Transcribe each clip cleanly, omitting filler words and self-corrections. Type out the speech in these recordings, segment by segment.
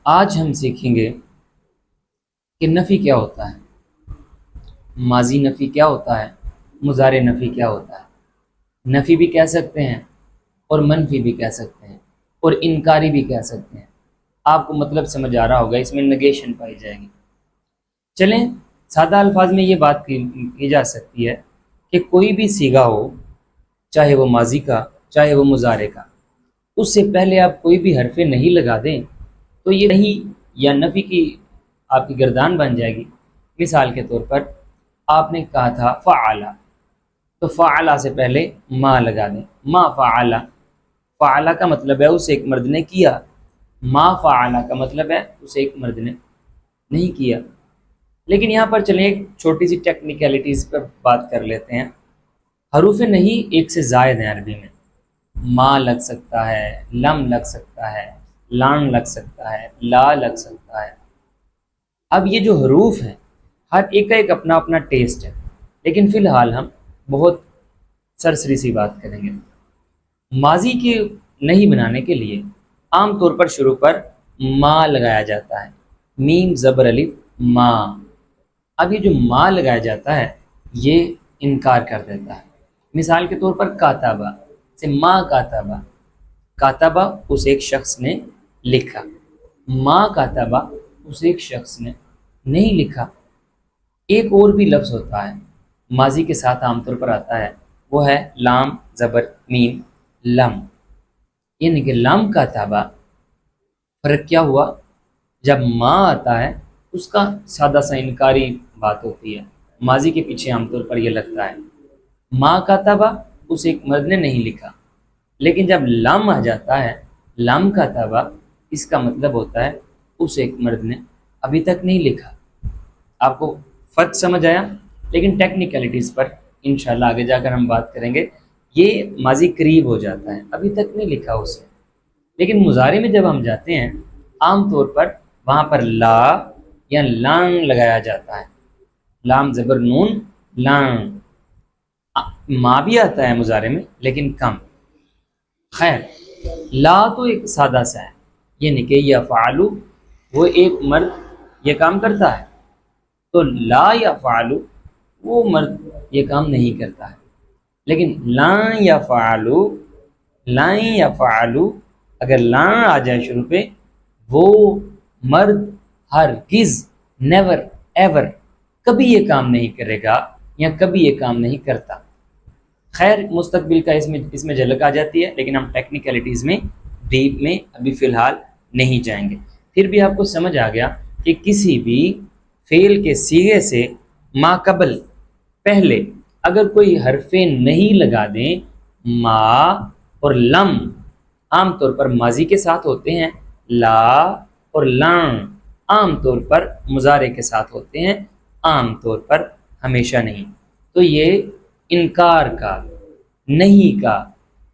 آج ہم سیکھیں گے کہ نفی کیا ہوتا ہے، ماضی نفی کیا ہوتا ہے، مضارع نفی کیا ہوتا ہے۔ نفی بھی کہہ سکتے ہیں اور منفی بھی کہہ سکتے ہیں اور انکاری بھی کہہ سکتے ہیں۔ آپ کو مطلب سمجھ آ رہا ہوگا، اس میں نگیشن پائی جائے گی۔ چلیں سادہ الفاظ میں یہ بات کی جا سکتی ہے کہ کوئی بھی صیغہ ہو، چاہے وہ ماضی کا چاہے وہ مضارع کا، اس سے پہلے آپ کوئی بھی حرف نہیں لگا دیں تو یہ نہیں یا نفی کی آپ کی گردان بن جائے گی۔ مثال کے طور پر آپ نے کہا تھا فعلا، تو فعلا سے پہلے ما لگا دیں، ما فعلا۔ فعلا کا مطلب ہے اسے ایک مرد نے کیا، ما فعلا کا مطلب ہے اسے ایک مرد نے نہیں کیا۔ لیکن یہاں پر چلیں ایک چھوٹی سی ٹیکنیکلٹیز پر بات کر لیتے ہیں۔ حروف نہیں ایک سے زائد ہیں عربی میں، ما لگ سکتا ہے، لم لگ سکتا ہے، لان لگ سکتا ہے، لا لگ سکتا ہے۔ اب یہ جو حروف ہیں ہر ایک کا ایک اپنا اپنا ٹیسٹ ہے، لیکن فی الحال ہم بہت سرسری سی بات کریں گے۔ ماضی کے نہیں بنانے کے لیے عام طور پر شروع پر ما لگایا جاتا ہے، میم زبر الف ما۔ اب یہ جو ما لگایا جاتا ہے یہ انکار کر دیتا ہے۔ مثال کے طور پر کاتبہ سے ما کاتبہ، کاتبہ اس ایک شخص نے لکھا، ما کاتبہ اس ایک شخص نے نہیں لکھا۔ ایک اور بھی لفظ ہوتا ہے ماضی کے ساتھ عام طور پر آتا ہے، وہ ہے لام زبر میم لم، یعنی کہ لم کاتبہ۔ فرق کیا ہوا؟ جب ما آتا ہے اس کا سادہ سا انکاری بات ہوتی ہے، ماضی کے پیچھے عام طور پر یہ لگتا ہے ما کاتبہ اس ایک مرد نے نہیں لکھا۔ لیکن جب لام آ جاتا ہے، لام کاتبہ، اس کا مطلب ہوتا ہے اس ایک مرد نے ابھی تک نہیں لکھا۔ آپ کو فرق سمجھ آیا؟ لیکن ٹیکنیکلٹیز پر انشاءاللہ آگے جا کر ہم بات کریں گے۔ یہ ماضی قریب ہو جاتا ہے، ابھی تک نہیں لکھا اسے۔ لیکن مضارع میں جب ہم جاتے ہیں عام طور پر وہاں پر لا یا لان لگایا جاتا ہے، لام زبر نون لان۔ ما بھی آتا ہے مضارع میں لیکن کم۔ خیر، لا تو ایک سادہ سا ہے، یعنی کہ یفعلو، وہ ایک مرد یہ کام کرتا ہے، تو لا یفعلو وہ مرد یہ کام نہیں کرتا ہے۔ لیکن لن یفعلو، لن یفعلو، اگر لن آ جائے شروع پہ، وہ مرد ہرگز نیور ایور کبھی یہ کام نہیں کرے گا یا کبھی یہ کام نہیں کرتا۔ خیر، مستقبل کا اس میں جھلک آ جاتی ہے، لیکن ہم ٹیکنیکلٹیز میں ڈیپ میں ابھی فی الحال نہیں جائیں گے۔ پھر بھی آپ کو سمجھ آ گیا کہ کسی بھی فعل کے صیغے سے ما قبل پہلے اگر کوئی حرف نہیں لگا دیں، ما اور لم عام طور پر ماضی کے ساتھ ہوتے ہیں، لا اور لن عام طور پر مضارع کے ساتھ ہوتے ہیں، عام طور پر ہمیشہ نہیں۔ تو یہ انکار کا، نہیں کا،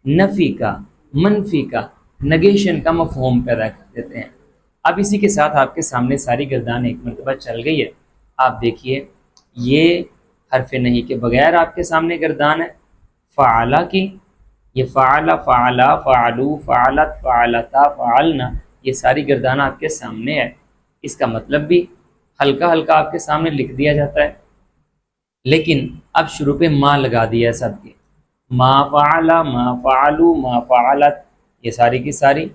نفی کا، منفی کا، نگیشن کا مفہوم پیدا کر دیتے ہیں۔ اب اسی کے ساتھ آپ کے سامنے ساری گردان ایک مرتبہ چل گئی ہے۔ آپ دیکھیے یہ حرف نہیں کے بغیر آپ کے سامنے گردان ہے فعلا کی، یہ فعلا، فعلا، فعلو، فعلت، فعلتا، فعلنا، یہ ساری گردان آپ کے سامنے ہے۔ اس کا مطلب بھی ہلکا ہلکا آپ کے سامنے لکھ دیا جاتا ہے، لیکن اب شروع پہ ما لگا دیا ہے سب کے، ما فعلا، ما فعلو، ما فعلت، یہ ساری کی ساری۔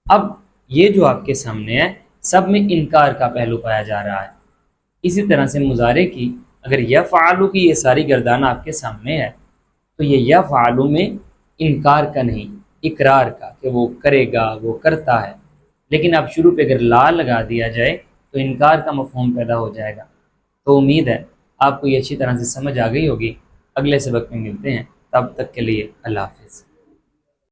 اب یہ جو آپ کے سامنے ہے سب میں انکار کا پہلو پایا جا رہا ہے۔ اسی طرح سے مضارع کی اگر یفعلو کی یہ ساری گردان آپ کے سامنے ہے تو یہ یفعلو میں انکار کا نہیں، اقرار کا، کہ وہ کرے گا، وہ کرتا ہے۔ لیکن اب شروع پہ اگر لا لگا دیا جائے تو انکار کا مفہوم پیدا ہو جائے گا۔ تو امید ہے آپ کو یہ اچھی طرح سے سمجھ آ گئی ہوگی۔ اگلے سبق میں ملتے ہیں، تب تک کے لیے اللہ حافظ۔